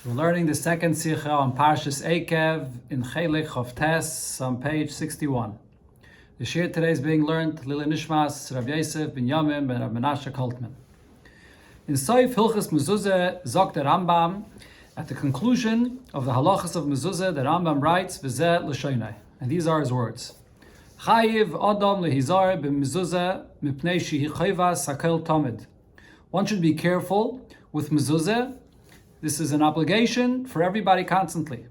We're learning the second Sikha on Parshas Ekev in Chelek of Tes on page 61. The shir today is being learned Lili Nishmas, Rabbi Yosef ben Yamim ben Rabbi Menashe Koltman. In Soif Hilchas Mezuzah Zok the Rambam, at the conclusion of the halachas of Mezuzah, the Rambam writes V'zeh l'shoinai, and these are his words: Chayiv Adam lehizar b'Mezuzah mipnei shehi chayva sakel tamid. One should be careful with Mezuzah. This is an obligation for everybody constantly.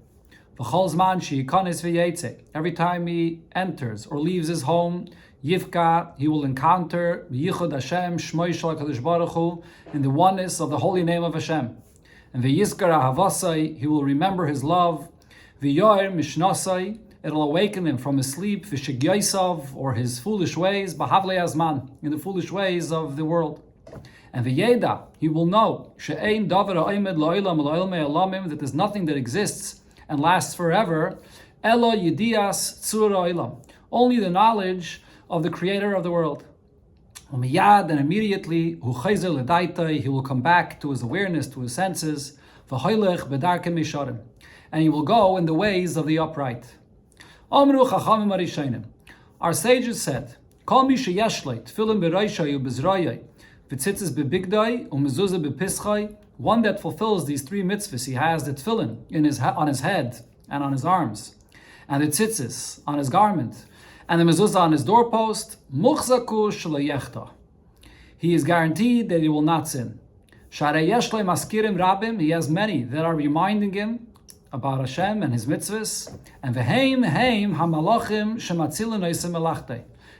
Every time he enters or leaves his home, Yivka, he will encounter Yichud Hashem, Shmoi Shal HaKadosh Baruch Hu, in the oneness of the holy name of Hashem. And V'yizkar Ahavasai, he will remember his love. V'yoyer Mishnasai, it'll awaken him from his sleep, V'shegyaisav, or his foolish ways, B'havlei Azman, in the foolish ways of the world. And v'yeda, he will know she'ein davar ha'omed la'olam la'olmei olamim, that there's nothing that exists and lasts forever. Elo yedias tzur ha'olam, only the knowledge of the Creator of the world. Umiyad, and immediately hu chayzer l'daitai, he will come back to his awareness, to his senses. V'hoylech b'darkem misharim, and he will go in the ways of the upright. Amru chachamim arishonim, our sages said, kol mi sheyesh lo tefillin b'roshai u'b'zrayai, one that fulfills these three mitzvahs. He has the tefillin on his head and on his arms, and the tzitzis on his garment, and the mezuzah on his doorpost. He is guaranteed that he will not sin. He has many that are reminding him about Hashem and his mitzvahs. And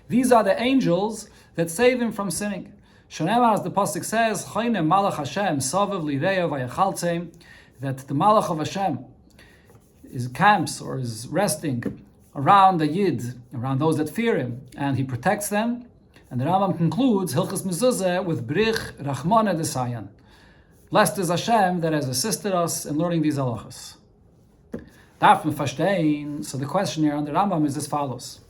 these are the angels that save him from sinning. Shonemar, as the pasuk says, Chayne Malach Hashem Saviv Lireya Vayachaltzeim, that the Malach of Hashem camps or is resting around the Yid, around those that fear him, and he protects them. And the Rambam concludes Hilchas Mezuzah with Brich Rachmana Desayan. Blessed is Hashem that has assisted us in learning these halachas. Darf man verstehen? So the question here on the Rambam is as follows: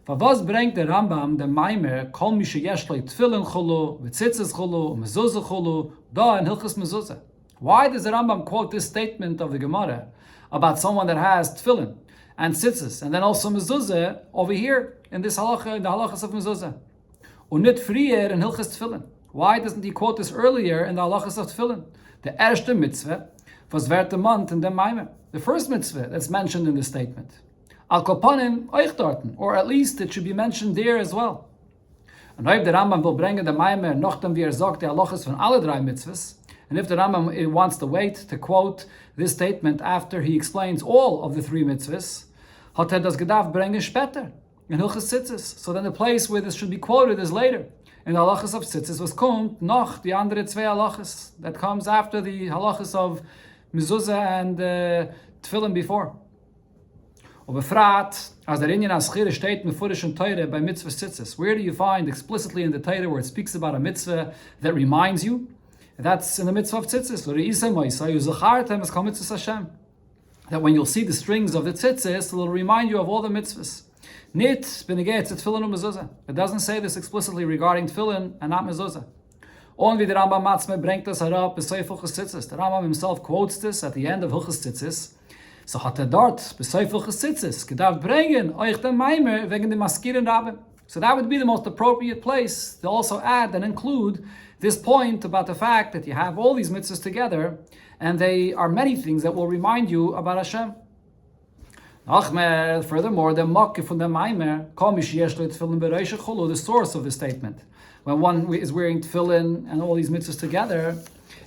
Was bringt der Rambam the Maimer kol mi sheyesh lo tefillin chulu v'tzitzis chulu mezuzah chulu da in Hilchas Mezuzah? Why does the Rambam quote this statement of the Gemara about someone that has tefillin and tzitzis and then also mezuzah over here in this halacha, in the halachas of mezuzah? Unit frier in Hilchas tefillin. Why doesn't he quote this earlier in the halachas of tefillin? The erste mitzvah was wert the month in the Maimer, the first mitzvah that's mentioned in the statement. Al kopanim euch dorten, or at least it should be mentioned there as well. And if the Rambam will bring the Maimer nachdem wie sagt die halachas von alle drei mitzvahs, and if the Rambam wants to wait to quote this statement after he explains all of the three mitzvahs, hat das gedarf bringen später in Hilchas Tzitzis. So then the place where this should be quoted is later. In the halachas of Tzitzis was kommt noch die andere zwei halachas that comes after the halachas of mezuzah and tefillin before. Or befrat, as der Inyan Aschire steht mefurish in Teire by mitzvah tzitzis. Where do you find explicitly in the Teire where it speaks about a mitzvah that reminds you? That's in the mitzvah of tzitzis. That when you'll see the strings of the tzitzis, it'll remind you of all the mitzvahs. Nit b'negei tefillin u'mezuzah. It doesn't say this explicitly regarding tefillin and not mezuzah. Only the Rambam Matzme bringt das herab b'seif Hilchas Tzitzis. The Rambam himself quotes this at the end of Hilchas Tzitzis. So hat dort b'seif Hilchas Tzitzis gedarf bringen euch den Maimer wegen dem Maskiren Rabbi. So that would be the most appropriate place to also add and include this point about the fact that you have all these mitzvahs together, and they are many things that will remind you about Hashem. Furthermore, the Makif from the Maimer, the source of the statement, when one is wearing tefillin and all these mitzvahs together,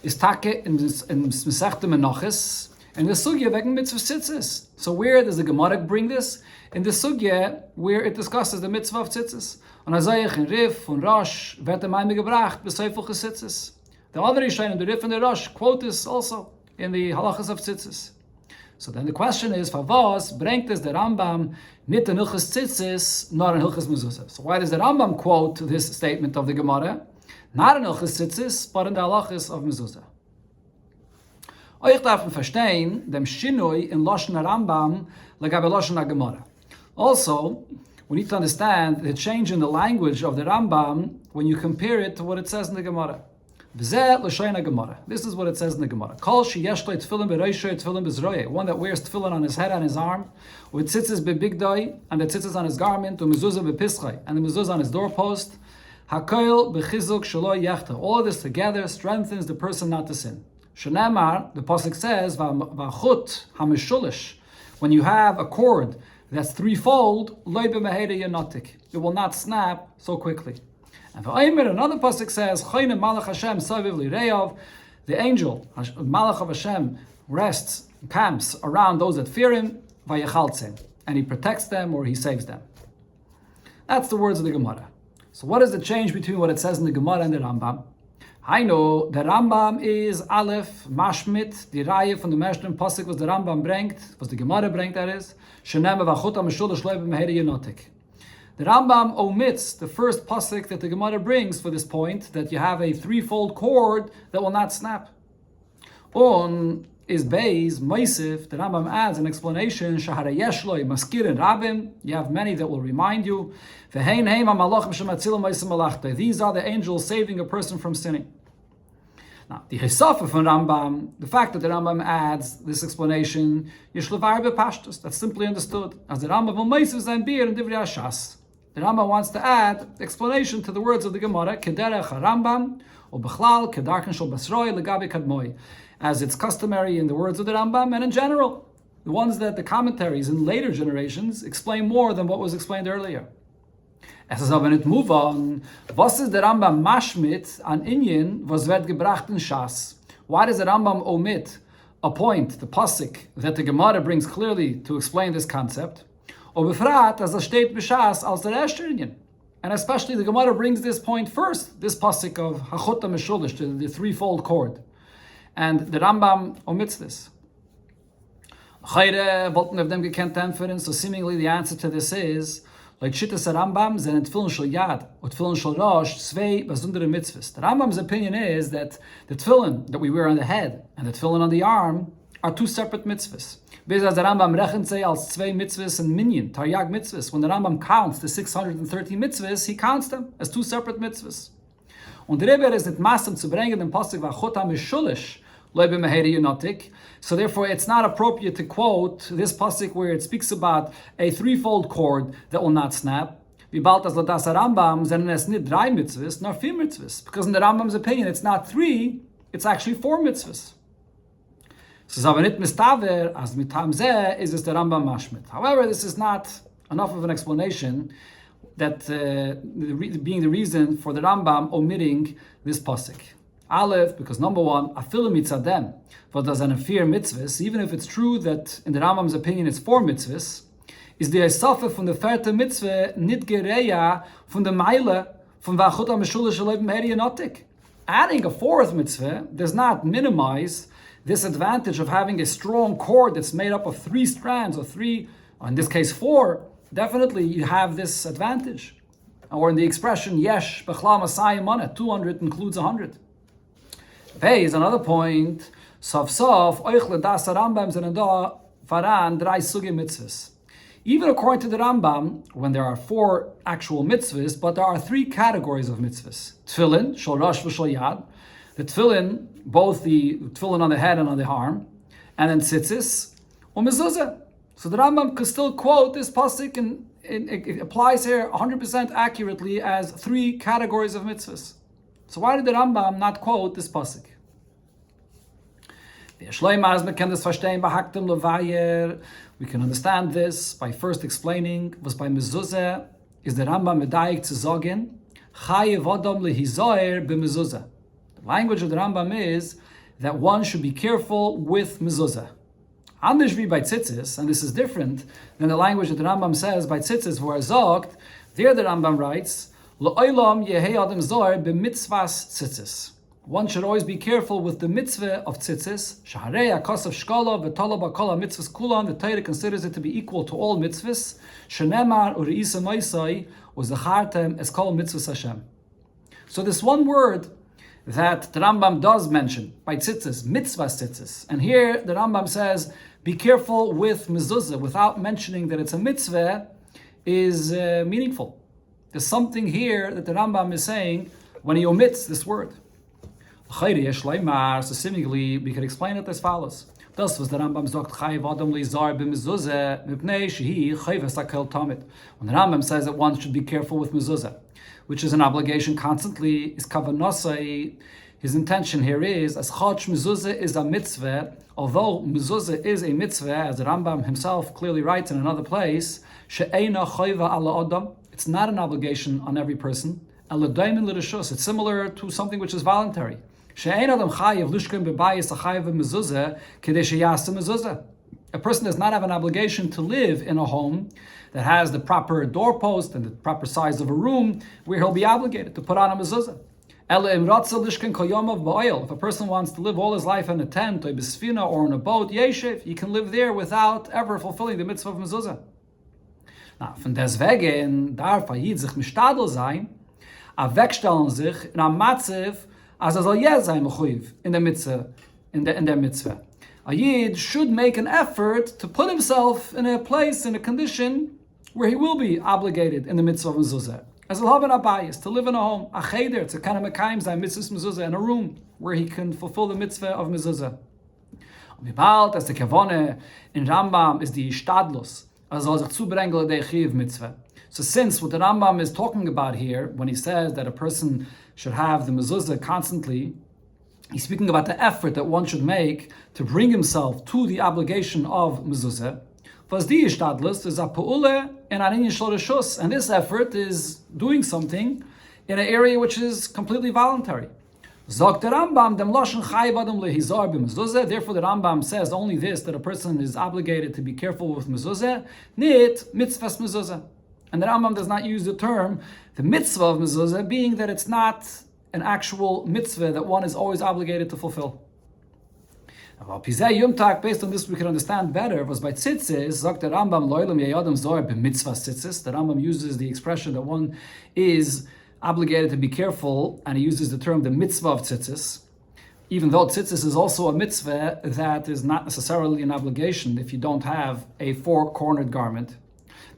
is take in Mesechta Menachos, and the sugya wegen mitzvah tzitzis. So where does the Gemara bring this? In the sugya where it discusses the mitzvah of tzitzis. On Azayach and Rif and Rosh wird der Maimer gebracht b'seif Hilchas Tzitzis. The other Rishonim, the Rif and the Rosh, quote this also in the halachas of tzitzis. So then the question is, Favos bringt es the Rambam nit in Hilchas Tzitzis nor in Hilchas Mezuzah. So why does the Rambam quote this statement of the Gemara? Not in Hilchas Tzitzis, but in the halachas of Mezuzah. Euch darf man verstehen dem Shinui in Lashon Rambam legabe Lashon Gemara. Also, we need to understand the change in the language of the Rambam when you compare it to what it says in the Gemara. This is what it says in the Gemara. One that wears tefillin on his head and his arm, with tzitzis bebigdai, and the tzitzis on his garment, and the mezuzah on his doorpost. All of this together strengthens the person not to sin. Shenamar, the pasuk says, when you have a cord that's threefold, it will not snap so quickly. And for another pasuk says, the angel, Malach of Hashem, rests, camps around those that fear him, and he protects them or he saves them. That's the words of the Gemara. So what is the change between what it says in the Gemara and the Rambam? I know the Rambam is Aleph, Mashmit, the Raya from the Meshlim pasuk was the Rambam bringt, was the Gemara bringt, that is, the Rambam omits the first pasuk that the Gemara brings for this point, that you have a threefold cord that will not snap. On is Beis, Meisif, the Rambam adds an explanation, Shahara Yeshloi, Maskir and Rabim, you have many that will remind you, these are the angels saving a person from sinning. Now, the Hisafa from Rambam, the fact that the Rambam adds this explanation, that's simply understood, as the Rambam Meisif Zain Bir and Divrei Hashas. The Rambam wants to add explanation to the words of the Gemara, Kederech HaRambam, or Bechlal, Kedarken Shel Basroi, Legabi Kadmoi, as it's customary in the words of the Rambam and in general, the ones that the commentaries in later generations explain more than what was explained earlier. Es ist aber nicht move on. Was ist der Rambam mashmit an Inyan, was wird gebracht in Shas? Why does the Rambam omit a point, the pasuk, that the Gemara brings clearly to explain this concept? Or befrat, as steht b'Shas, als der erste Inyan. And especially the Gemara brings this point first, this pasuk of Hachota Meshulish, the threefold cord. And the Rambam omits this. So seemingly the answer to this is, like Shittas Rambam, zen Tefillin Shel Yad, or Tefillin Shel Rosh, Zvei Basundere Mitzvahs. The Rambam's opinion is that the tefillin that we wear on the head and the tefillin on the arm are two separate mitzvahs. Because the Rambam rechnet say als zwei mitzvahs and minyan, taryag mitzvahs. When the Rambam counts the 630 mitzvahs, he counts them as two separate mitzvahs. Und der Rebbe is nicht maßam zu bringen den Pasuk v'achota mishulish, so therefore it's not appropriate to quote this pasuk where it speaks about a threefold cord that will not snap. Because in the Rambam's opinion it's not three, it's actually four mitzvahs. However, this is not enough of an explanation that being the reason for the Rambam omitting this pasuk. Aleph, because number one, afilu mitzadem, what does an fear mitzvahs, even if it's true that in the Rambam's opinion it's four mitzvahs, is the Esafe from the Ferte mitzvah nit gereya from the Meile from Vachut HaMeshulish Alev Meheri Notik. Adding a fourth mitzvah does not minimize this advantage of having a strong cord that's made up of three strands, or three, or in this case four. Definitely you have this advantage. Or in the expression, yesh b'chla masayim mana, 200 includes 100. Hey, is another point. Sof oichle das Rambam zenada faran drei suge mitzvahs. Even according to the Rambam, when there are four actual mitzvahs, but there are three categories of mitzvahs: tefillin, shel rosh v'shel yad, the tefillin, both the tefillin on the head and on the arm, and then tzitzis or mezuzah. So the Rambam could still quote this pasuk, and it applies here 100% accurately as three categories of mitzvahs. So why did the Rambam not quote this pasuk? We can understand this by first explaining was by mezuzah is the Rambam medayik zu sagen chayev adam lehizoer b'mezuzah. The language of the Rambam is that one should be careful with mezuzah. Anders wie by tzitzis, and this is different than the language that the Rambam says by tzitzis, where zogt, there the Rambam writes, L'olam yehei adam zohar b'mitzvahs tzitzis. One should always be careful with the mitzvah of tzitzis. Shaharei akasav shkala v'tala b'kala mitzvahs kulan. The Torah considers it to be equal to all mitzvahs. Shenemar ureisa maisai uzachartem es kol mitzvahs Hashem. So this one word that the Rambam does mention by tzitzis, mitzvahs tzitzis, and here the Rambam says, be careful with mezuzah without mentioning that it's a mitzvah, is meaningful. There's something here that the Rambam is saying when he omits this word. So seemingly, we could explain it as follows. Das was der Rambam sagt, Chayiv Adam Lizar b'mezuzah mipnei shehi chayves hakel tamid. When the Rambam says that one should be careful with mezuzah, which is an obligation constantly, is kavanasai. His intention here is, as chach mezuzah is a mitzvah, although mezuzah is a mitzvah, as the Rambam himself clearly writes in another place, she'eina chayva ala adam. It's not an obligation on every person. It's similar to something which is voluntary. A person does not have an obligation to live in a home that has the proper doorpost and the proper size of a room where he'll be obligated to put on a mezuzah. If a person wants to live all his life in a tent or in a boat, he can live there without ever fulfilling the mitzvah of mezuzah. Now, von deswegen darf Yid sich mishtadel sein, wegstellen sich in a matziv, as soll sein mechuyev in der mitzvah. A Yid should make an effort to put himself in a place, in a condition, where he will be obligated in the mitzvah of mezuzah. As al haben abayis, to live in a home, a cheder, to kind of mekayim sein mitzvah mezuzah, in a room where he can fulfill the mitzvah of mezuzah. Und wie bald, as the kavone in Rambam is the ishtadlus, as soll sich zubrengen de chiv mitzvah. So since what the Rambam is talking about here, when he says that a person should have the mezuzah constantly, he's speaking about the effort that one should make to bring himself to the obligation of mezuzah. And this effort is doing something in an area which is completely voluntary. Therefore the Rambam says only this, that a person is obligated to be careful with mezuzah, nit mitzvahs mezuzah. And the Rambam does not use the term, the mitzvah of mezuzah, being that it's not an actual mitzvah that one is always obligated to fulfill. Based on this, we can understand better. Was by tzitzis, sagt der Rambam, lo'elam yeyadam zohar b'mitzvah tzitzis. The Rambam uses the expression that one is obligated to be careful, and he uses the term the mitzvah of tzitzis. Even though tzitzis is also a mitzvah, that is not necessarily an obligation if you don't have a four-cornered garment.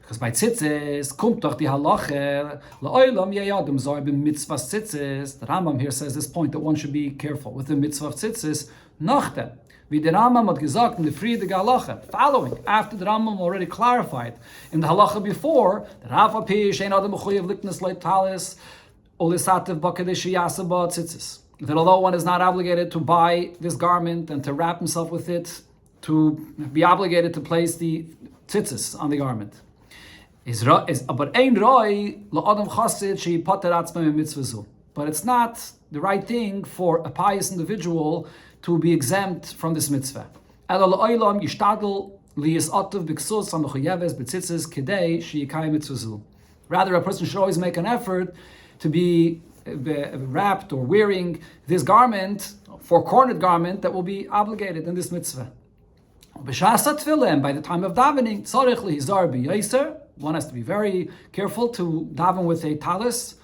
Because by tzitzis, kommt doch die halache, la'olam yeyadam zohar b'mitzvah tzitzis. The Rambam here says this point that one should be careful with the mitzvah of tzitzis, nachdem. Wie der Rambam hat gesagt in the friedige halacha, following, after the Rambam already clarified in the halacha before, that half a pish ein adam mechuyev liknas leitalis olisatev bakadesh yasaba tzitzis. That although one is not obligated to buy this garment and to wrap himself with it, to be obligated to place the tzitzis on the garment. But it's not the right thing for a pious individual to be exempt from this mitzvah. Rather, a person should always make an effort to be wrapped or wearing this garment, four-cornered garment, that will be obligated in this mitzvah. By the time of davening, one has to be very careful to daven with a talis.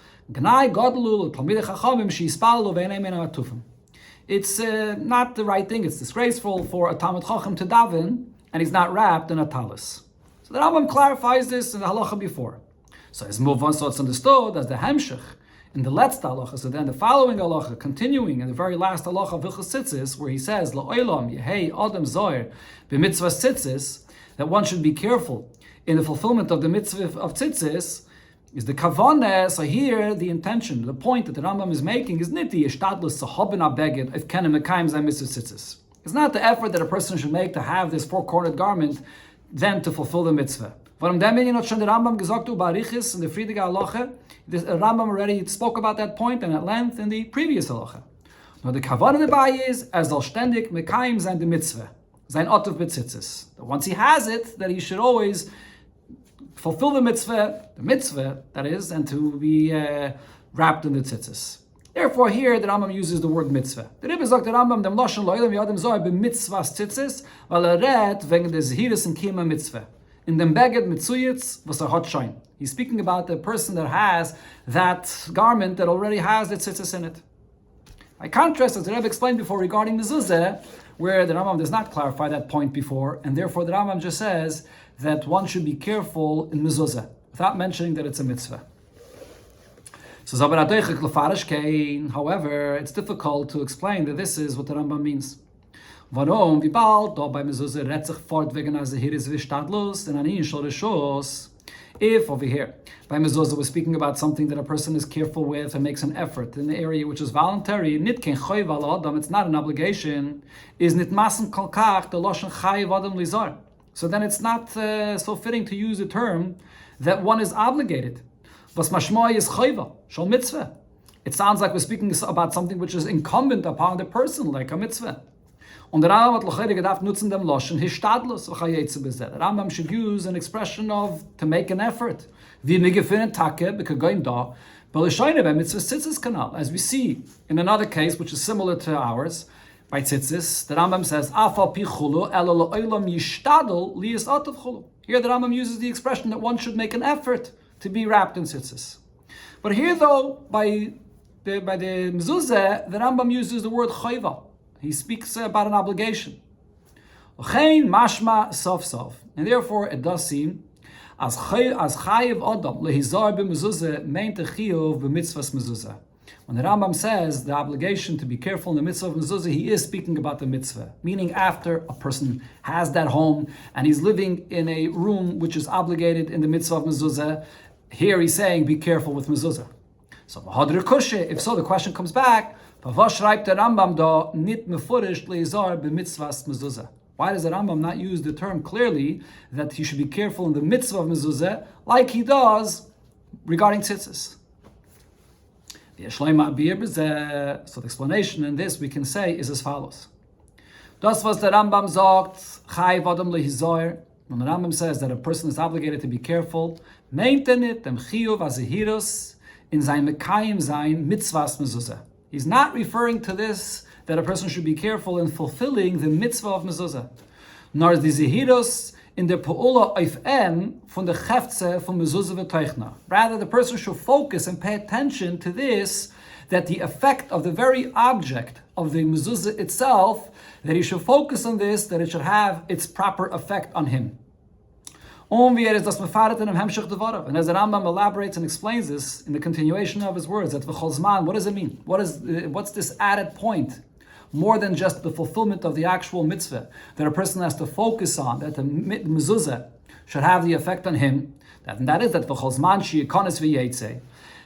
It's not the right thing. It's disgraceful for a Talmid Chacham to daven, and he's not wrapped in a talis. So the Rambam clarifies this in the halacha before. So as move on, so it's understood as the hemshech in the letzte halacha. So then the following halacha, continuing in the very last halacha of Hilchos Tzitzis, where he says la'olam yehei adam zoyer b'mitzvah tzitzis, that one should be careful in the fulfillment of the mitzvah of tzitzis, is the kavanah. So here, the intention, the point that the Rambam is making is niti ishtadlus sahabin abeged if kenem mekayim zay mitzvah tzitzis. It's not the effort that a person should make to have this four-cornered garment, then to fulfill the mitzvah. Warum dem hat schon der Rambam gesagt über Arichis in the friedige halacha? The Rambam already spoke about that point and at length in the previous halacha. Now the kavanah dabei is as soll ständig mekayim sein the mitzvah, sein otav b'tzitzis. Once he has it, that he should always fulfill the mitzvah that is, and to be wrapped in the tzitzis. Therefore, here the Rambam uses the word mitzvah. The Rebbe sagt the Rambam dem lashon lo'elam yadam zohar b'mitzvahs tzitzis, weil redt wegen des Zehiris and kima mitzvah. In dem beged mitzuyitz was hot shine. He's speaking about the person that has that garment that already has the tzitzis in it. By contrast, as the Rebbe explained before regarding mezuzah, where the Rambam does not clarify that point before, and therefore the Rambam just says that one should be careful in mezuzah, without mentioning that it's a mitzvah. So, however, it's difficult to explain that this is what the Rambam means. Warum, wie bald, da bei Mezuzah redt sich fort wegen also hier ist Stadlos, and ani shol reshos. If over here, by Mezuzah, we're speaking about something that a person is careful with and makes an effort in the area which is voluntary, nit ken choyv al adam, it's not an obligation, is nit masen kol kach, the loshen chayiv adam lizar. So then it's not so fitting to use the term that one is obligated. Was mashmoy is choyva, shol mitzvah. It sounds like we're speaking about something which is incumbent upon the person, like a mitzvah. Und der Rambam hat lochere gedacht nutzen dem Loschen histadlos v'chayetze bezeh. The Rambam should use an expression of to make an effort. Wie mir gefinnen Tage bekoin da, b'lishoyne bei mitzvah tzitzis kanal. As we see in another case which is similar to ours by tzitzis, the Rambam says afal pi chulu elo lo'olam yishtadol liyis atav chulu. Here the Rambam uses the expression that one should make an effort to be wrapped in tzitzis. But here though by the mezuzah, the Rambam uses the word choyva. He speaks about an obligation. Mashma sof sof. And therefore it does seem as chayiv adam lehizar b'mezuzah meint chiyuv b'mitzvahs mezuzah. When the Rambam says the obligation to be careful in the mitzvah of mezuzah, he is speaking about the mitzvah. Meaning after a person has that home and he's living in a room which is obligated in the mitzvah of mezuzah, here he's saying be careful with mezuzah. So if so, the question comes back, why does the Rambam not use the term clearly that he should be careful in the mitzvah of mezuzah like he does regarding tzitzis? So the explanation in this we can say is as follows. Das was der Rambam sagt, when the Rambam says that a person is obligated to be careful, meint it dem chiyuv azehirus in sein mekayim sein mitzvahs mezuzah. He's not referring to this that a person should be careful in fulfilling the mitzvah of mezuzah, nor the zehiros in the po'ula oifem from the cheftze from mezuzah v'toichna. Rather, the person should focus and pay attention to this, that the effect of the very object of the mezuzah itself, that he should focus on this, that it should have its proper effect on him. And as the Rambam elaborates and explains this in the continuation of his words, that v'cholzman, what does it mean? What's this added point? More than just the fulfillment of the actual mitzvah that a person has to focus on, that the mezuzah should have the effect on him. That is that v'cholzman she'yikonis v'yetze.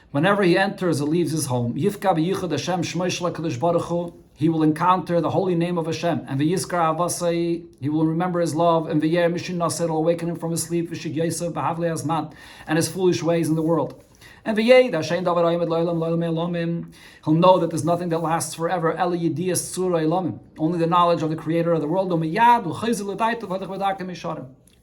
Whenever he enters or leaves his home, Yifka b'yichud Hashem shmoi shel HaKadosh Baruch Hu, he will encounter the holy name of Hashem, and v'yizkar avasai, he will remember his love, and v'yer mishin naser, will awaken him from his sleep, v'shig yosef b'havle azman, and his foolish ways in the world. And v'yed Hashem davar ayim loylam loylam elamim, he'll know that there's nothing that lasts forever. Eli yediyas tzura elamim, only the knowledge of the Creator of the world.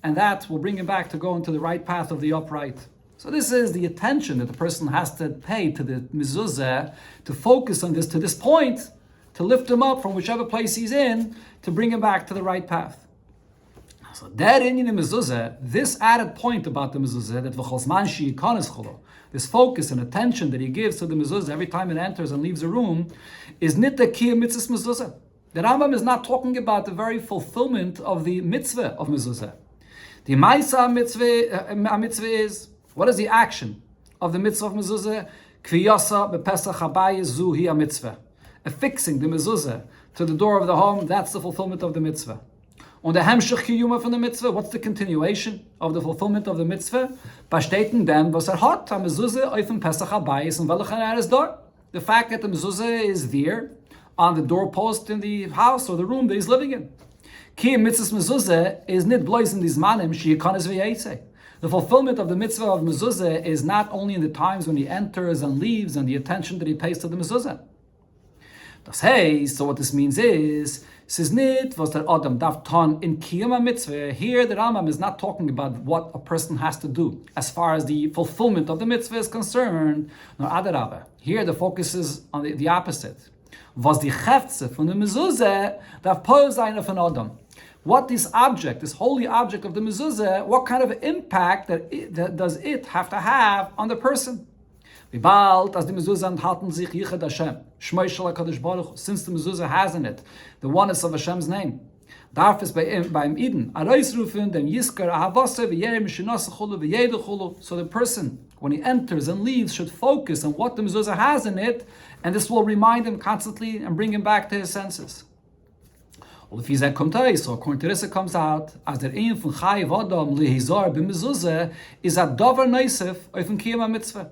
And that will bring him back to go into the right path of the upright. So this is the attention that the person has to pay to the mezuzah, to focus on this, to this point, to lift him up from whichever place he's in, to bring him back to the right path. So that in the mezuzah, this added point about the mezuzah, that v'cholzman she'yikonis cholo, this focus and attention that he gives to the mezuzah every time it enters and leaves a room, is nit the kiyum mitzvahs mezuzah. The Rambam is not talking about the very fulfillment of the mitzvah of mezuzah. The ma'isa mitzvah is, what is the action of the mitzvah of mezuzah? Kviyasa bepesach habayis zu hi mitzvah. Affixing the mezuzah to the door of the home, that's the fulfillment of the mitzvah. On the hemshech kiyuma from the mitzvah, what's the continuation of the fulfillment of the mitzvah? Basteten dem was hat a mezuzah oifem pesach habayis and welcher is door. The fact that the mezuzah is there on the doorpost in the house or the room that he's living in. Ki mitzvahs mezuzah is nit blois in these manim she'yikonis v'yetze. The fulfillment of the mitzvah of mezuzah is not only in the times when he enters and leaves and the attention that he pays to the mezuzah. Das heißt, so what this means is, says nit was der Adam darf ton in kiyama mitzvah. Here the Rambam is not talking about what a person has to do as far as the fulfillment of the mitzvah is concerned, nor adarabah. Here the focus is on the opposite. Was die Cheftze von der mezuzah darf poil sein auf an Adam. What this object, this holy object of the mezuzah, what kind of impact that does it have to have on the person? Wie bald as die mezuzah enthalten sich Yichud Hashem, Shmoi shel HaKadosh Baruch Hu, since the mezuzah has in it the oneness of Hashem's name, darf es beim Eden arois rufen dem Yiskar ahavase v'yer mishinase chulu v'yedu chulu. So the person when he enters and leaves, should focus on what the mezuzah has in it, and this will remind him constantly and bring him back to his senses. Well, if he's at Kumtai, so according to this it comes out, as der ein von Chayiv Adam lehizar b'mezuzah is a davar neisef oifn kiyam mitzvah.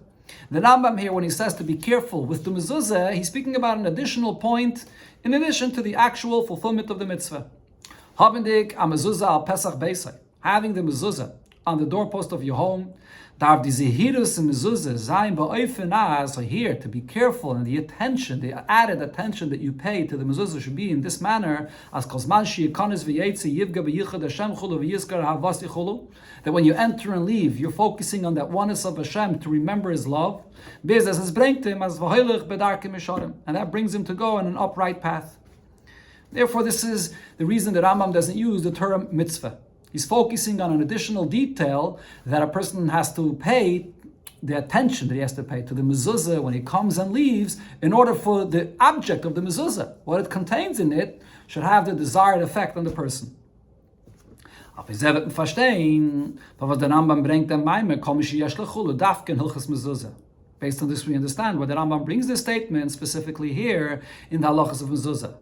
The Rambam here, when he says to be careful with the mezuzah, he's speaking about an additional point in addition to the actual fulfillment of the mitzvah. Habendik a mezuzah al Pesach Beisai, having the mezuzah on the doorpost of your home. Darf die Zehirus and mezuzah sein ba'ofen as, so here, to be careful, and the attention, the added attention that you pay to the mezuzah should be in this manner, as kozman she'yikonis v'yetzi yivga b'yichad Hashem chulu v'yizkar havasi chulu, that when you enter and leave, you're focusing on that oneness of Hashem to remember His love, and that brings him to go on an upright path. Therefore, this is the reason that Rambam doesn't use the term mitzvah. He's focusing on an additional detail that a person has to pay, the attention that he has to pay to the mezuzah when he comes and leaves, in order for the object of the mezuzah, what it contains in it, should have the desired effect on the person. Based on this, we understand why the Rambam brings this statement specifically here in the halachas of mezuzah.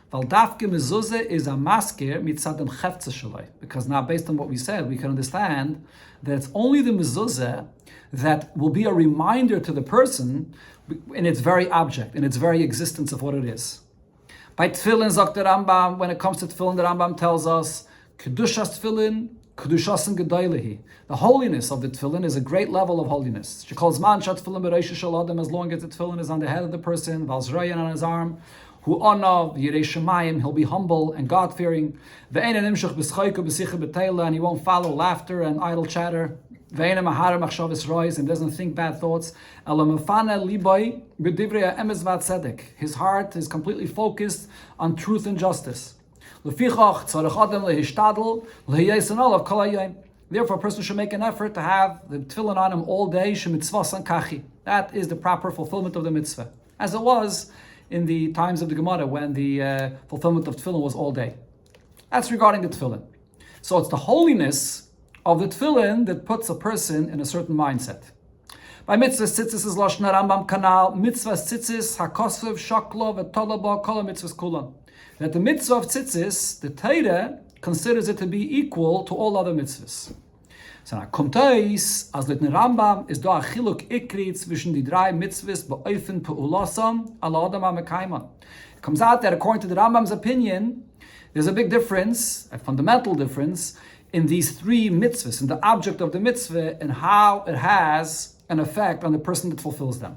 Is a masker mitzadem chefze shaloi. Because now, based on what we said, we can understand that it's only the mezuzah that will be a reminder to the person in its very object, in its very existence of what it is. By tefillin, sagt the Rambam, when it comes to tefillin, the Rambam tells us, kedushas tefillin, kedushasen gedailehi. The holiness of the tefillin is a great level of holiness. She calls man shat tefillin b'reish shel adam, as long as the tefillin is on the head of the person, valzrayan on his arm, who onav yirei shemayim, he'll be humble and God-fearing. Ve'ena nimshach b'schayku b'sicha b'teila, and he won't follow laughter and idle chatter. Ve'ena mahara machshavas rois, and doesn't think bad thoughts. Elamafana liboy b'divrei emes v'atzedek. His heart is completely focused on truth and justice. Lefichach tzarech adam lehishtadel lehiyesan olav kol hayom. Therefore, a person should make an effort to have the tefillin on him all day. Shemitzvasan kachi. That is the proper fulfillment of the mitzvah, as it was in the times of the Gemara when the fulfillment of tefillin was all day. That's regarding the tefillin. So it's the holiness of the tefillin that puts a person in a certain mindset. By mitzvah tzitzis is Lashon Rambam Kanal, mitzvah tzitzis hakosvev shaklo v'tolaba kol mitzvahs kulam. That the mitzvah of tzitzis, the Torah, considers it to be equal to all other mitzvahs. So now, Kumtais, as Litn Rambam, is da a chiluk ikri zwischen die drei mitzvahs be'ofen pe'ulasam ala adam ha'mekayman. It comes out that according to the Rambam's opinion, there's a big difference, a fundamental difference, in these three mitzvahs, in the object of the mitzvah, and how it has an effect on the person that fulfills them.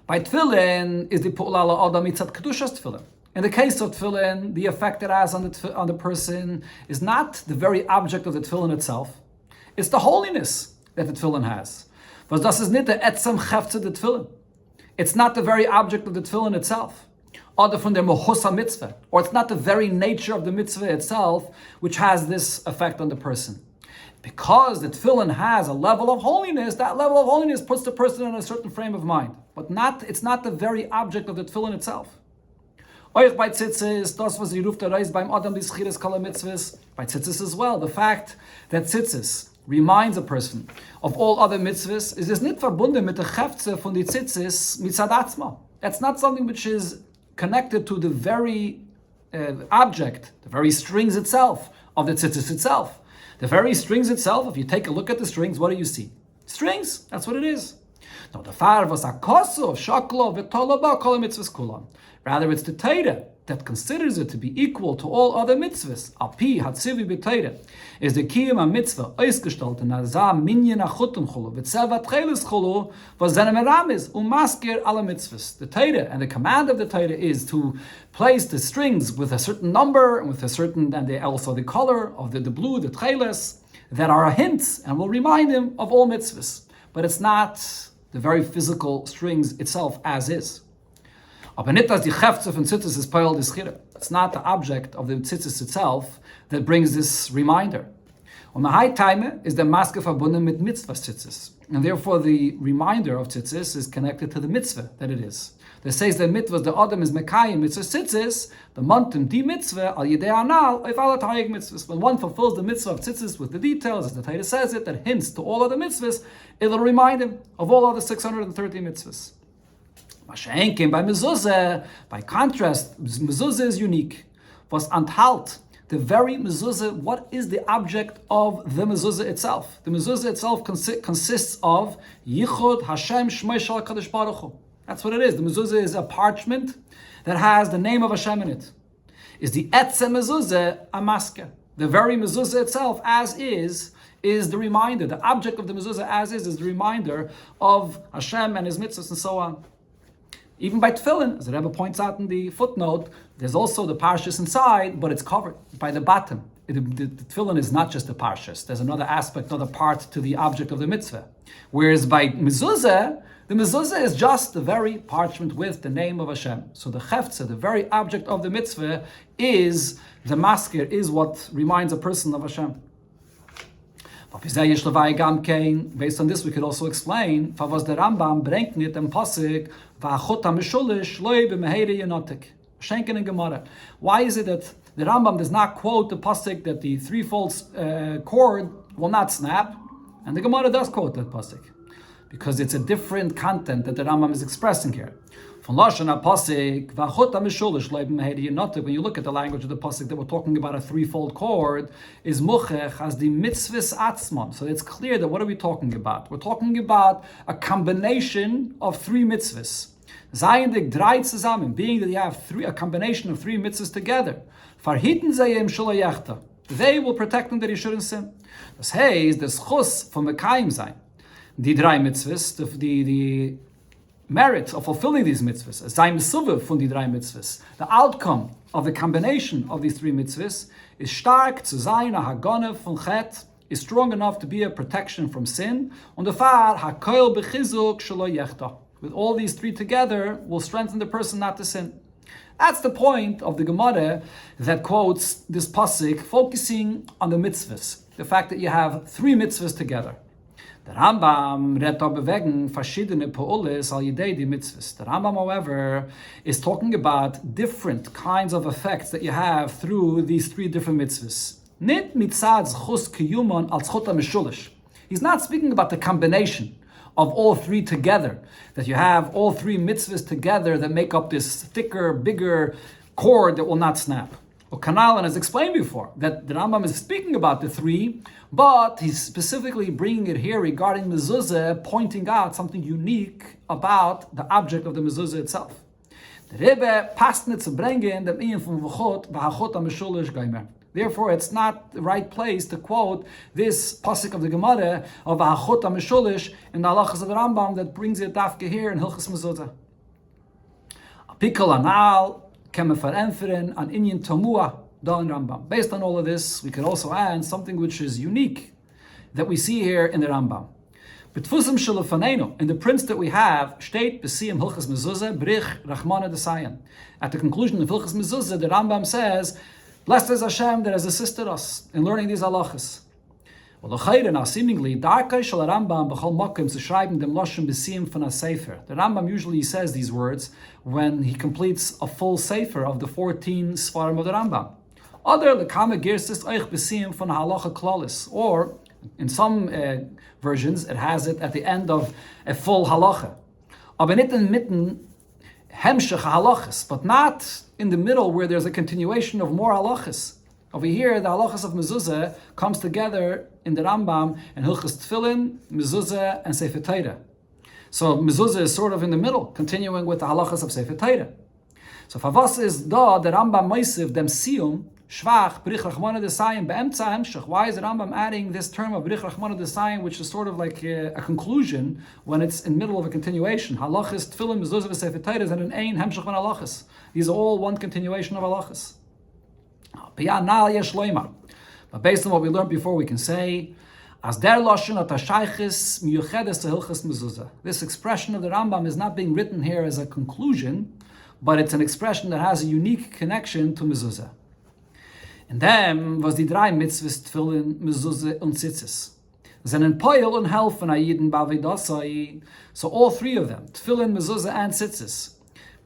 By tefillin is the pu'ula ala adam mitzat kedushas tefillin. In the case of tefillin, the effect it has on the person is not the very object of the tefillin itself. It's the holiness that the tefillin has. But das is nicht der etzem chefze the tefillin. It's not the very object of the tefillin itself. Or from the mohusa mitzvah. Or it's not the very nature of the mitzvah itself which has this effect on the person. Because the tefillin has a level of holiness, that level of holiness puts the person in a certain frame of mind. But it's not the very object of the tefillin itself. Euch bei tzitzis, das was ruft reis beim Adam bis chiras kala mitzvahs. By tzitzis as well, the fact that tzitzis reminds a person of all other mitzvahs is nicht verbunden mit der Chefze von die tzitzis mitzad atzma. That's not something which is connected to the very object, the very strings itself of the tzitzis itself. The very strings itself, if you take a look at the strings, what do you see? Strings, that's what it is. Now the far was a koso, shaklo, v'tolaba, kol mitzvahs kulam. Rather, it's the Torah that considers it to be equal to all other mitzvahs. Api hatzivi b'Torah is the kiyum a mitzvah oisgestalten azah minyan achutum chulu v'tzevat chelis chulu v'zenem eramis umaskir ala mitzvahs. The Torah and the command of the Torah is to place the strings with a certain number and with a certain, and also the color of the blue, the chelis, that are hints and will remind him of all mitzvahs. But it's not the very physical strings itself as is. It's not the object of the tzitzis itself that brings this reminder. On the high time is the maske verbunden mit mitzvah tzitzis, and therefore the reminder of tzitzis is connected to the mitzvah that it is. that says that mitzvah the Adam is Mekayim mitzvah tzitzis, the montim di mitzvah al yedei anal if all tayig mitzvahs. When one fulfills the mitzvah of tzitzis with the details, as the Torah says it, that hints to all other mitzvahs, it'll remind him of all other 630 mitzvahs. Mashenkin by mezuzah, by contrast, mezuzah is unique. Was anthalt. The very mezuzah, what is the object of the mezuzah itself? The mezuzah itself consists of Yichud Hashem Shmei Shal Kadosh Baruch Hu. That's what it is. The mezuzah is a parchment that has the name of Hashem in it. Is the etzem mezuzah a masker? The very mezuzah itself, as is the reminder. The object of the mezuzah, as is the reminder of Hashem and His mitzvahs and so on. Even by tefillin, as the Rebbe points out in the footnote, there's also the parshas inside, but it's covered by the bottom. The tefillin is not just the parshas. There's another aspect, another part to the object of the mitzvah. Whereas by mezuzah, the mezuzah is just the very parchment with the name of Hashem. So the cheftza, the very object of the mitzvah, is the masker, is what reminds a person of Hashem. Based on this, we could also explain why the Rambam bringt nicht den Pasuk va'achot ha'mishulish loy b'meheire yenotik. Schenken in Gemara. Why is it that the Rambam does not quote the pasuk that the threefold cord will not snap, and the Gemara does quote that pasuk? Because it's a different content that the Rambam is expressing here. When you look at the language of the pasuk that we're talking about, a threefold cord is muchech as the mitzvahs atzmon. So it's clear that what are we talking about? We're talking about a combination of three mitzvahs. Zayendik drei zusammen, being that you have a combination of three mitzvahs together. Farhiten zayim shula. They will protect him that he shouldn't sin. Das heißt, das Chus von Mekayim sein. Die drei mitzvahs, the merit of fulfilling these mitzvahs, sein Mesuvev von die drei mitzvahs, the outcome of the combination of these three mitzvahs is stark zu sein, a hagana von chet, is strong enough to be a protection from sin, und der Fall hakoil bechizuk shelo yechta. With all these three together, will strengthen the person not to sin. That's the point of the Gemara that quotes this pasuk, focusing on the mitzvahs, the fact that you have three mitzvahs together. The Rambam redt aber wegen verschiedene Peules al yedei di mitzvahs. The Rambam, however, is talking about different kinds of effects that you have through these three different mitzvahs. Nit mitzad zchus kiyumon al zchut mishulish. He's not speaking about the combination of all three together, that you have all three mitzvahs together that make up this thicker, bigger cord that will not snap. Kanalan has explained before that the Rambam is speaking about the three, but he's specifically bringing it here regarding mezuzah, pointing out something unique about the object of the mezuzah itself. The Rebbe passt nicht zu bringen dem Ingen von V'chot v'hachot ha'mishulish gaimer. Therefore, it's not the right place to quote this pasuk of the Gemara of v'hachot ha'mishulish in the halachas of the Rambam that brings it dafke here in Hilchas Mezuzah. Apikol anal kemefarenferen an inyan tomua don Rambam. Based on all of this, we could also add something which is unique that we see here in the Rambam. B'tfusim shelafanenu, in the prints that we have, steht b'siyam Hilchas Mezuzah brich rachmana desayan. At the conclusion of Hilchas Mezuzah, the Rambam says, "Blessed is Hashem that has assisted us in learning these halachas." Well, now seemingly, darkei shel Rambam b'chol makom zu schreiben dem lashon b'siyam von a sefer. The Rambam usually says these words when he completes a full sefer of the 14 svarim of the Rambam. Other lekama girsis oich b'siyam von halacha klalis, or in some versions it has it at the end of a full halacha. Aber nicht inmitten hemshech halachas, but not in the middle where there's a continuation of more halachas. Over here, the halachas of mezuzah comes together in the Rambam and Hilchas Tefillin, mezuzah, and Sefer Torah. So mezuzah is sort of in the middle, continuing with the halachas of Sefer Torah. So favas is da the Rambam meisiv dem siyum shvach brich rachmana desayim beemtza hemshech. Why is the Rambam adding this term of brich rachmana desayim, which is sort of like a conclusion when it's in the middle of a continuation? Halachas Tefillin, mezuzah, Sefer Torah, and an ein hemshech van halachas. These are all one continuation of halachas. But based on what we learned before, we can say, as der lashon atashaychis miyuchedes to Hilchas Mezuzah. This expression of the Rambam is not being written here as a conclusion, but it's an expression that has a unique connection to Mezuzah. And then was die drei mitzvahs Tefillin, Mezuzah und Tzitzis. Zenen poil und helfen ayiden b'avedasai. So all three of them, Tefillin, Mezuzah, and Tzitzis,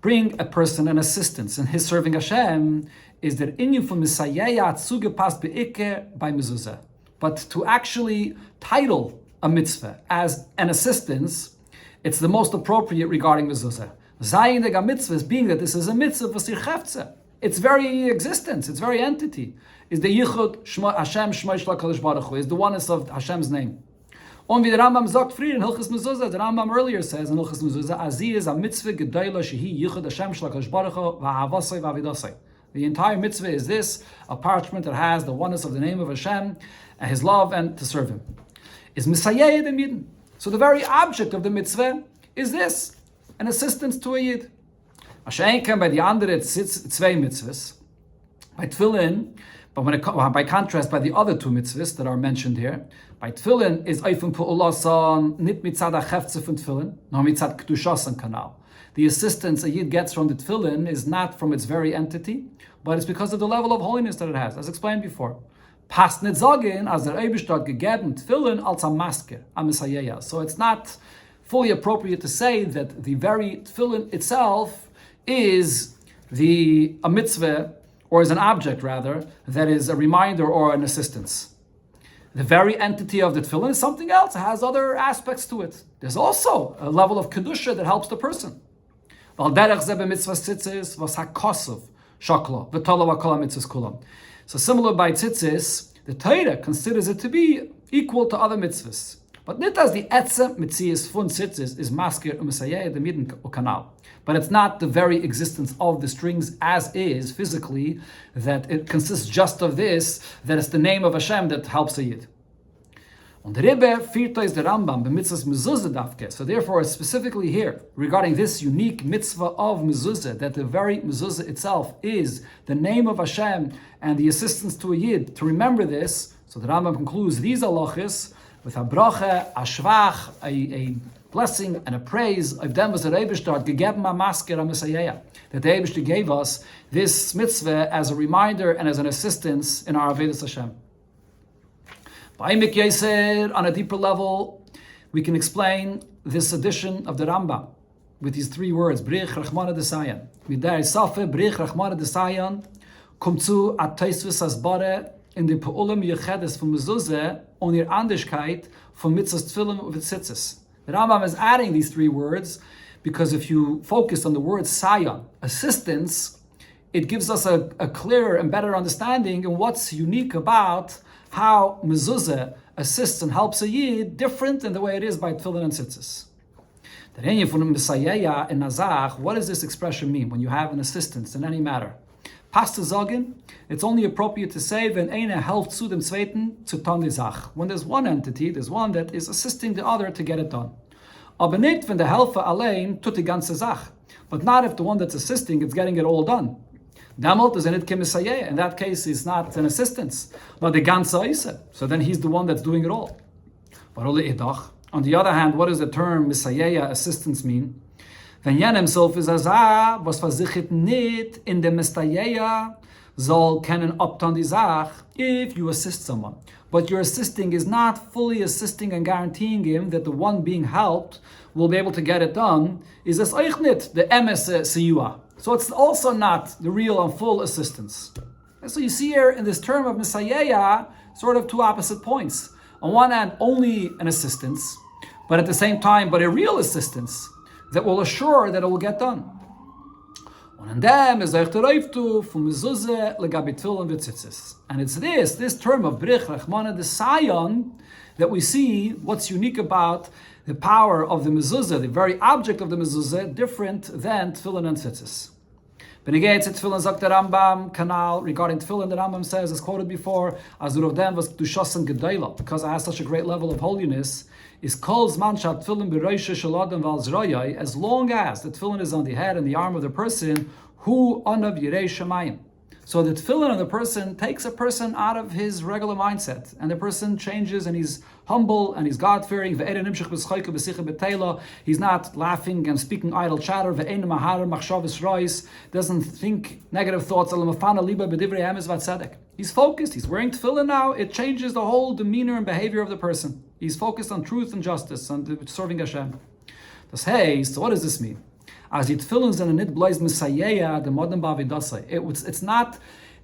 bring a person an assistance in his serving Hashem is that inyan from Misayaya zugepasst be'ike by mezuzah. But to actually title a mitzvah as an assistance, it's the most appropriate regarding mezuzah. Zayin dega mitzvah is being that this is a mitzvah v'sir cheftzeh. Its very existence, its very entity, is the Yichud Hashem Shmoi Shel HaKadosh Baruch Hu, is the oneness of Hashem's name. On wie der Rambam sagt früher in Hilchos Mezuzah, the Rambam earlier says in Hilchos Mezuzah, Azi is a mitzvah gedola shehi Yichud Hashem Shel HaKadosh Baruch Hu v'ahavasai v'avidasai. The entire mitzvah is this, a parchment that has the oneness of the name of Hashem, and His love, and to serve Him. Is Misayeh the Yidden. So the very object of the mitzvah is this, an assistance to a Yid. Ashen by the andere zwei mitzvahs, by tefillin, but by contrast by the other two mitzvahs that are mentioned here, by tefillin is eifun pu'ulasan nit mitzad ha'chefze von tefillin, nor mitzad kedushasan kanal. The assistance a yid gets from the tefillin is not from its very entity, but it's because of the level of holiness that it has, as explained before. Passt nit sagen, as der Eibishter hat gegeben tefillin als a masker, a misayeya. So it's not fully appropriate to say that the very tefillin itself is a mitzvah, or is an object rather, that is a reminder or an assistance. The very entity of the tefillin is something else. It has other aspects to it. There's also a level of kedusha that helps the person. So similar by tzitzis, the Torah considers it to be equal to other mitzvahs. But not as the etzem mitzias fun tzitzis is masker u'mesayeh the midden kanal. But it's not the very existence of the strings as is physically, that it consists just of this, that it's the name of Hashem that helps a Yid. On the Rebbe, Firta is the Rambam, the mitzvahs mezuzah dafke. So therefore, specifically here, regarding this unique mitzvah of mezuzah, that the very mezuzah itself is the name of Hashem and the assistance to a Yid, to remember this, so the Rambam concludes these halachas with a bracha, a shvach, a blessing and a praise of them as the Eibishter gegeben a masker a Messiah, that the Eibishter gave us this mitzvah as a reminder and as an assistance in our Avodas Hashem. On a deeper level, we can explain this addition of the Rambam with these three words: Brich Rachmana Desayan. Midai Safe Brich Rachmana Desayan kommt zu a Teisvis Asbare in the Peulim Yechedes von Mezuzah on ihr Anderskeit von Mitzvahs Tefillin und Tzitzis. The Rambam is adding these three words because if you focus on the word sayan, assistance, it gives us a clearer and better understanding of what's unique about how mezuzah assists and helps a yid different than the way it is by tefillin and tzitzis. What does this expression mean when you have an assistance in any matter? Pasta Zogin, it's only appropriate to say when einer helft zu dem zweiten zu tun die Sach. When there's one entity, there's one that is assisting the other to get it done. Aber nicht wenn der Helfer allein tut die ganze Sach. But not if the one that's assisting is getting it all done. Damalt is it kemisayeh. In that case, it's not an assistance, but the ganze Isa. So then he's the one that's doing it all. On the other hand, what does the term misayeh, assistance, mean? Wenn jen himself is azah, was versichert nicht in dem Mistayeh, soll kennen optan die Sach, if you assist someone. But your assisting is not fully assisting and guaranteeing him that the one being helped will be able to get it done, is as euch nicht the emes siyua. So it's also not the real and full assistance. And so you see here in this term of Messiah, sort of two opposite points. On one hand, only an assistance, but at the same time, but a real assistance that will assure that it will get done. And it's this term of Brich Rachmana Desayan, that we see what's unique about the power of the mezuzah, the very object of the mezuzah, different than tefillin and tzitzis. But again, it's tefillin zok the Rambam kanal regarding tefillin. The Rambam says, as quoted before, Azur of them was kedushasan gedayla, because it has such a great level of holiness. Is calls manshat tefillin b'roisha shaladam valzroyai, as long as the tefillin is on the head and the arm of the person who onav yirei shemayim. So the tefillin of the person takes a person out of his regular mindset, and the person changes and he's humble and he's God-fearing. He's not laughing and speaking idle chatter. Doesn't think negative thoughts. He's focused. He's wearing tefillin now. It changes the whole demeanor and behavior of the person. He's focused on truth and justice and serving Hashem. So what does this mean? As it tefillin and nit blaze Messiah, the modern Bavidasai. It's not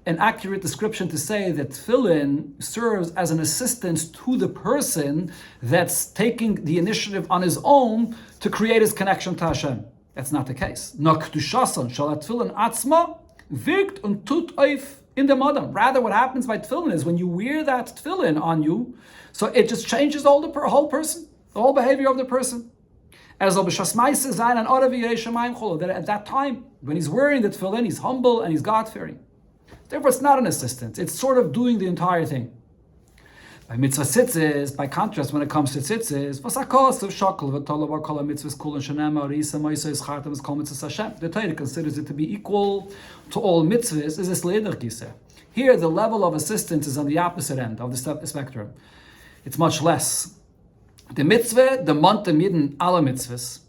an accurate description to say that tefillin serves as an assistance to the person that's taking the initiative on his own to create his connection to Hashem. That's not the case. No kedushasan shal tefillin atzma wirkt und tut auf in the modern. Rather, what happens by tefillin is when you wear that tefillin on you, so it just changes the whole person, the whole behavior of the person. As that at that time, when he's wearing the tefillin, he's humble and he's God-fearing. Therefore, it's not an assistance. It's sort of doing the entire thing. By mitzvah tzitzis, by contrast, when it comes to tzitzis, the Torah considers it to be equal to all mitzvahs. Is this leder? Here, the level of assistance is on the opposite end of the spectrum. It's much less. The mitzvah, the month midden alle mitzvahs.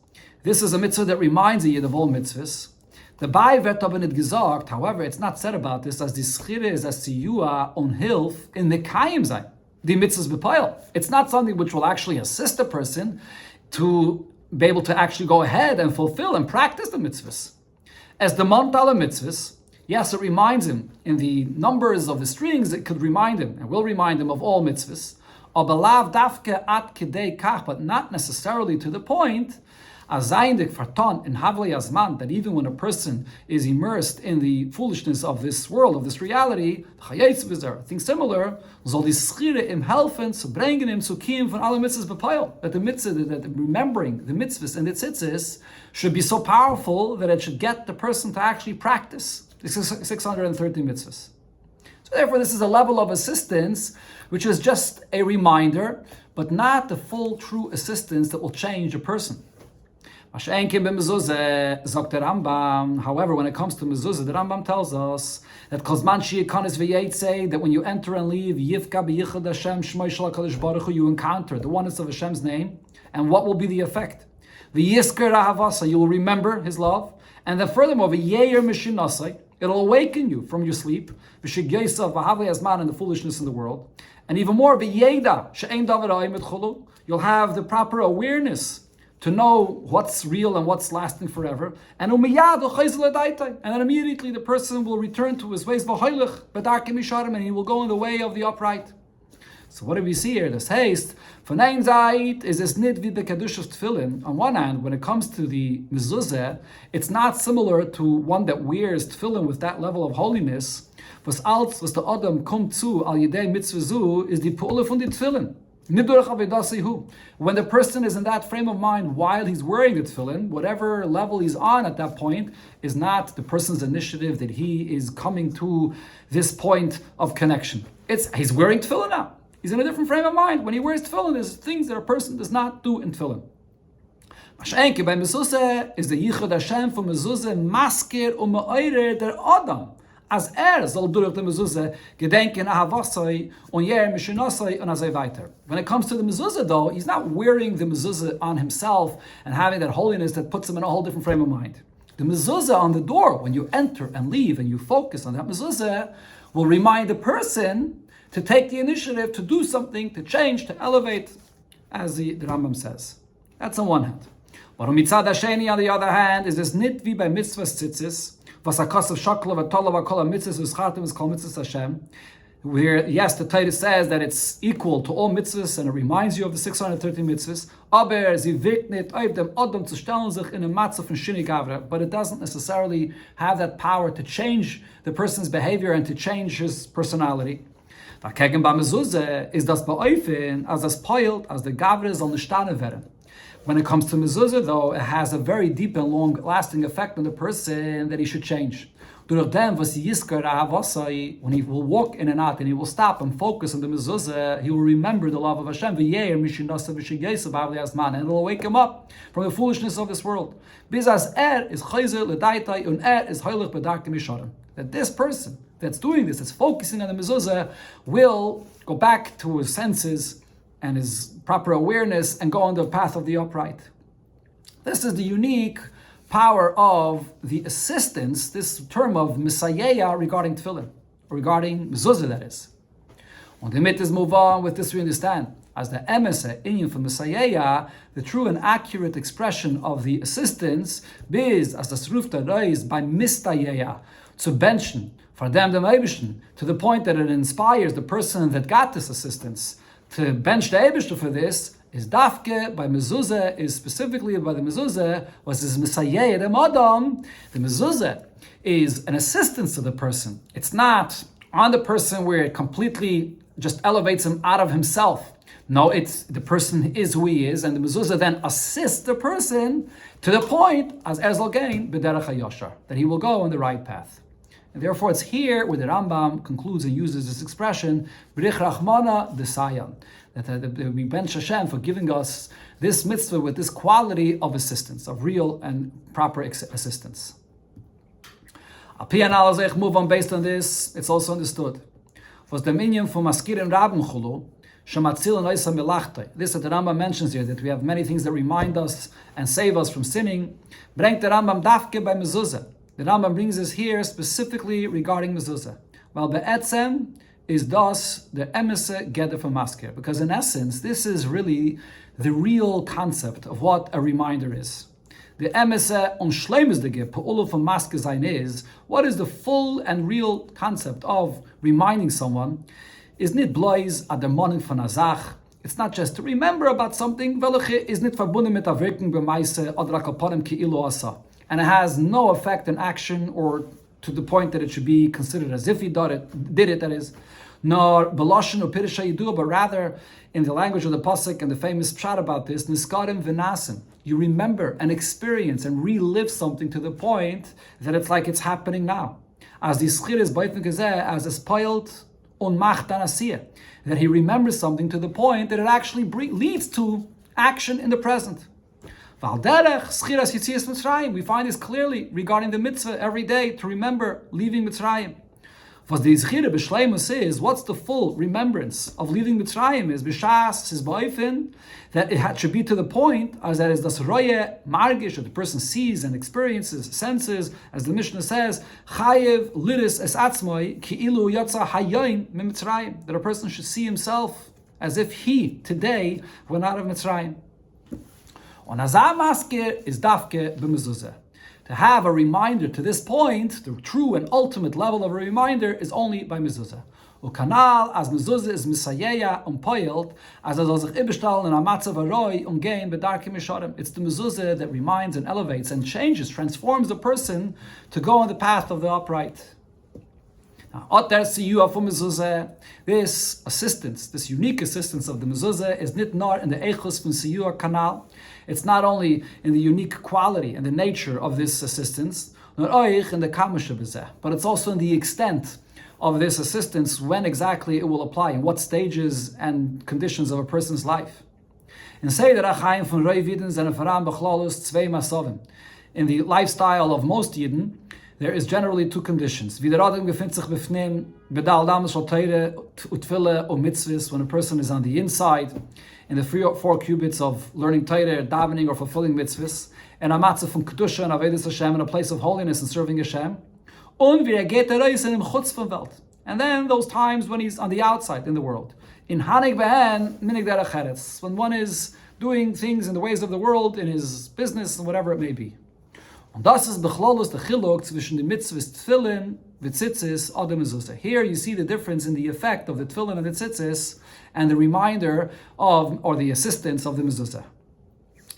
This is a mitzvah that reminds you of all mitzvahs. The Bai wird aber nicht gesagt, however, it's not said about this, as the schire is as siyua on hilf in the kayim sein. The mitzvahs b'payil. It's not something which will actually assist a person to be able to actually go ahead and fulfill and practice the mitzvahs. As the month alle mitzvahs, yes, it reminds him in the numbers of the strings, it could remind him and will remind him of all mitzvahs. But not necessarily to the point that even when a person is immersed in the foolishness of this world, of this reality, things similar, that the mitzvah, that remembering the mitzvahs and the tzitzis should be so powerful that it should get the person to actually practice the 630 mitzvahs. So therefore, this is a level of assistance which is just a reminder, but not the full true assistance that will change a person. However, when it comes to mezuzah, the Rambam tells us that that when you enter and leave, you encounter the oneness of Hashem's name, and what will be the effect? You will remember His love, and then furthermore, it'll awaken you from your sleep, and the foolishness in the world, and even more, you'll have the proper awareness to know what's real and what's lasting forever. And then immediately the person will return to his ways, and he will go in the way of the upright. So what do we see here? This haste, is this nit wie bekadushas tefillin. On one hand, when it comes to the mezuzah, it's not similar to one that wears tefillin with that level of holiness. Was the Adam kommt zu al yedei mitzvah zu is the pu'ula von the tefillin. When the person is in that frame of mind while he's wearing the tefillin, whatever level he's on at that point is not the person's initiative that he is coming to this point of connection. He's wearing tefillin now. He's in a different frame of mind. When he wears tefillin, there's things that a person does not do in tefillin. Mashenke by mezuzah is the yichud Hashem for mezuzah masker me'orer der Adam. As soll durch die Mezuzah gedenken ahavasai und mishinasai und azay weiter. When it comes to the mezuzah, though, he's not wearing the mezuzah on himself and having that holiness that puts him in a whole different frame of mind. The mezuzah on the door, when you enter and leave and you focus on that mezuzah, will remind the person to take the initiative to do something, to change, to elevate, as the Rambam says. That's on one hand. But on mitzad hasheni, on the other hand, is this nit wie by mitzvah tzitzis, where, yes, the Torah says that it's equal to all mitzvahs and it reminds you of the 630 mitzvahs, but it doesn't necessarily have that power to change the person's behavior and to change his personality. Is das beäufen, as das peilt, as the Gavre soll nicht stehen werden. When it comes to mezuzah, though, it has a very deep and long-lasting effect on the person that he should change. When he will walk in and out and he will stop and focus on the mezuzah, he will remember the love of Hashem, and it will wake him up from the foolishness of this world. That this person that's doing this, that's focusing on the mezuzah, will go back to his senses and his proper awareness and go on the path of the upright. This is the unique power of the assistance, this term of Messiah regarding tefillin, regarding mezuzah, that is. Und damit is move on with this, we understand. as the emese inyan from Messiah, the true and accurate expression of the assistance, biz as das ruft raised by mistayeya, zu benchen, for them the Eibishter, to the point that it inspires the person that got this assistance to bench the Eibishter for this, is dafke by mezuzah, is specifically by the mezuzah, was his Messiah the Adam. The mezuzah is an assistance to the person. It's not on the person where it completely just elevates him out of himself. No, it's the person is who he is, and the mezuzah then assists the person to the point, as Ezl gain, b'derech hayashar, that he will go on the right path. And therefore it's here where the Rambam concludes and uses this expression, B'rich Rachmana Desayan, that we bench Hashem for giving us this mitzvah with this quality of assistance, of real and proper assistance. Al-Pi move on based on this, it's also understood. Was the minion for Maskirin Rabben Chulu, Shematzil and Oisa Milachte. This that the Rambam mentions here, that we have many things that remind us and save us from sinning. Bringt the Rambam dafke by mezuzah. The Rambam brings us here specifically regarding mezuzah. While be'etzem is thus the emese geder for masker, because in essence, this is really the real concept of what a reminder is. The emese unschleimes de pe'ulu for masker sein is, what is the full and real concept of reminding someone, is nit blois at the morning von azach. It's not just to remember about something, welche is nit verbunden mit a wirken bemeise oder kaponem ki ilu asa. And it has no effect in action or to the point that it should be considered as if he did it, that is, nor beloshin or pirisha yidu, but rather in the language of the pasuk and the famous pshat about this, niskarim v'nasim. You remember and experience and relive something to the point that it's like it's happening now. As the schir is beifen gezeh, as a spoiled on machtan asiyah, that he remembers something to the point that it actually leads to action in the present. We find this clearly regarding the mitzvah every day to remember leaving Mitzrayim. Was the Zchira b'shleimus is, what's the full remembrance of leaving Mitzrayim is b'shas his boifin, that it should be to the point as that is das roye margish, that the person sees and experiences, senses, as the Mishnah says, chayev liris es atzmoi ki ilu yatsa hayoin mi Mitzrayim, that a person should see himself as if he today went out of Mitzrayim. On azah masker is dafke b'mezuzah. To have a reminder to this point, the true and ultimate level of a reminder is only by mezuzah. Ukanal as mezuzah is misayeya umpoilt as sich ibestal in a matzav aroi umgein bedarkim misharim. It's the mezuzah that reminds and elevates and changes, transforms the person to go on the path of the upright. Oster siyua for mezuzah. This assistance, this unique assistance of the mezuzah is nit nor in the echos from siyua kanal. It's not only in the unique quality and the nature of this assistance, but it's also in the extent of this assistance, when exactly it will apply, in what stages and conditions of a person's life. In the lifestyle of most Yidden, there is generally two conditions. When a person is on the inside, in the 4 cubits of learning Torah, davening, or fulfilling mitzvahs, and a matzah from Kedusha and Avedis Hashem, in a place of holiness and serving Hashem. And then those times when he's on the outside in the world. In Hanig Behen, Minig Derech, when one is doing things in the ways of the world, in his business, and whatever it may be. Und das ist bechlolus the chiluk zwischen the mitzvahs tefillin v'tzitzis adam mezuzah. Here you see the difference in the effect of the tefillin and the tzitzis and the reminder of, or the assistance of the mezuzah.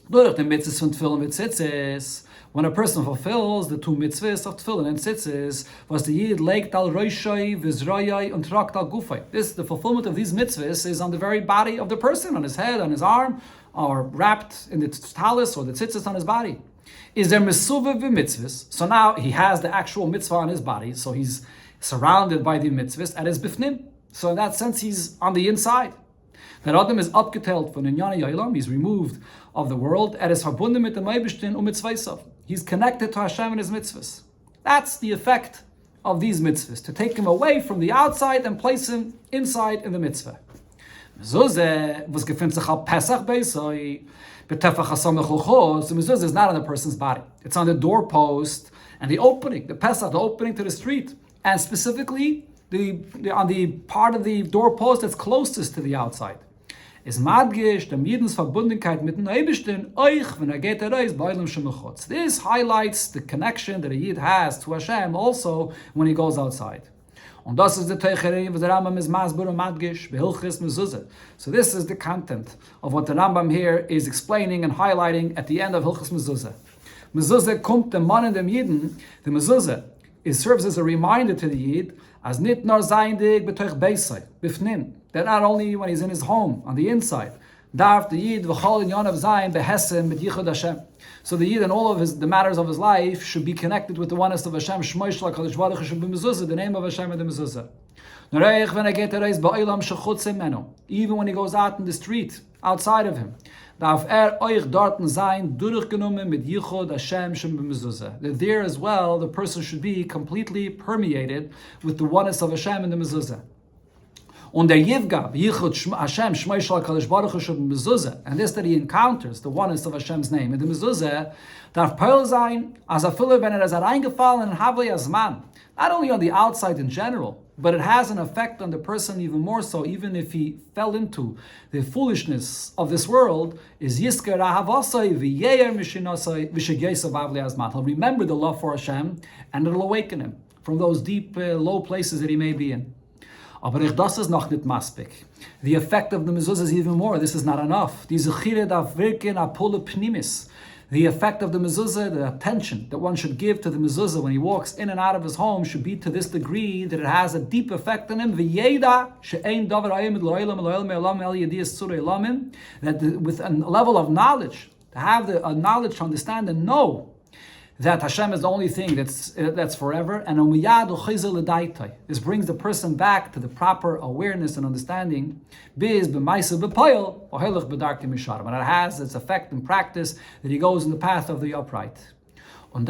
Durch the mitzvahs von tefillin v'tzitzis, when a person fulfills the 2 mitzvahs of tefillin and tzitzis, was the yid legt al roishai v'zrayai und trakt al gufay. This, the fulfillment of these mitzvahs, is on the very body of the person, on his head, on his arm, or wrapped in the talis or the tzitzis on his body. Is there mesuva v'mitzvahs? So now he has the actual mitzvah on his body, so he's surrounded by the mitzvahs at his bifnim. So in that sense, he's on the inside. That Adam is upgetelt von inyana ya'ilam, he's removed of the world, at his verbundem mit dem Eibishtin mitzvahsav. He's connected to Hashem and his mitzvahs. That's the effect of these mitzvahs, to take him away from the outside and place him inside in the mitzvah. Mezuzah was gefindt sich al Pesach beisoi. The mezuzah is not on the person's body. It's on the doorpost and the opening, the Pesach, the opening to the street, and specifically on the part of the doorpost that's closest to the outside. is madgish dem Jidens Verbundenkeit mit dem Eibishtin euch wenn geht reis bei Olam Shemachotz. This highlights the connection that a Yid has to Hashem also when he goes outside. Und das ist der Teicherei, was der Rambam is masbur und madgish behilchis mezuzah. So this is the content of what the Rambam here is explaining and highlighting at the end of Hilchis Mezuzah. Mezuzah kommt dem Mann und dem Yidden. The Mezuzah serves as a reminder to the Yid as nit nor zayndig betoich beisai bifnin, that not only when he's in his home on the inside darf the Yid v'chol in yonav zayin behesem mit yichud Hashem. So the Yid in all of the matters of his life should be connected with the oneness of Hashem. Shmoy shel HaKadosh Baruch Hu should be mezuzah, the name of Hashem and the mezuzah. Even when he goes out in the street, outside of him, darf euch dorten sein, durchgenommen mit yichud Hashem shem b'mezuzah. That there as well, the person should be completely permeated with the oneness of Hashem and the mezuzah. Und der Yivga, Yichud Hashem, Shmoy Shel HaKadosh Baruch Hu mezuzah, and this that he encounters, the oneness of Hashem's name, and the mezuzah, darf pearl sein, as a filler ben as reingefallen in Havli Azman. Not only on the outside in general, but it has an effect on the person even more so, even if he fell into the foolishness of this world, is Yisker Ahavasai v'yeyer mishinosai v'shegyesav Havli Azman. He'll remember the love for Hashem, and it'll awaken him from those deep, low places that he may be in. Aber das ist noch nicht maspik. The effect of the mezuzah is even more. This is not enough. The effect of the mezuzah, the attention that one should give to the mezuzah when he walks in and out of his home should be to this degree that it has a deep effect on him. That with a level of knowledge, to have a knowledge to understand and know that Hashem is the only thing that's forever, and this brings the person back to the proper awareness and understanding. And it has its effect in practice that he goes in the path of the upright. Und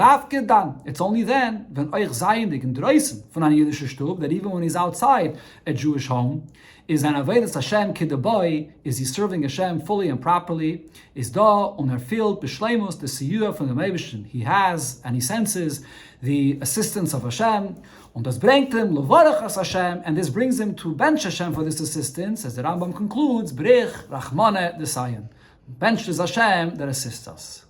it's only then, when euch seiendig in draußen von einer jüdischen Stub, that even when he's outside a Jewish home, is an avodas Hashem kidaboy, is he serving Hashem fully and properly, is da filled b'shleimus, the siyua from the Meibishtin. He has and he senses the assistance of Hashem, und das bringt him levarach as Hashem, and this brings him to bench Hashem for this assistance, as the Rambam concludes, brich rachmane desayin. Bench is Hashem that assists us.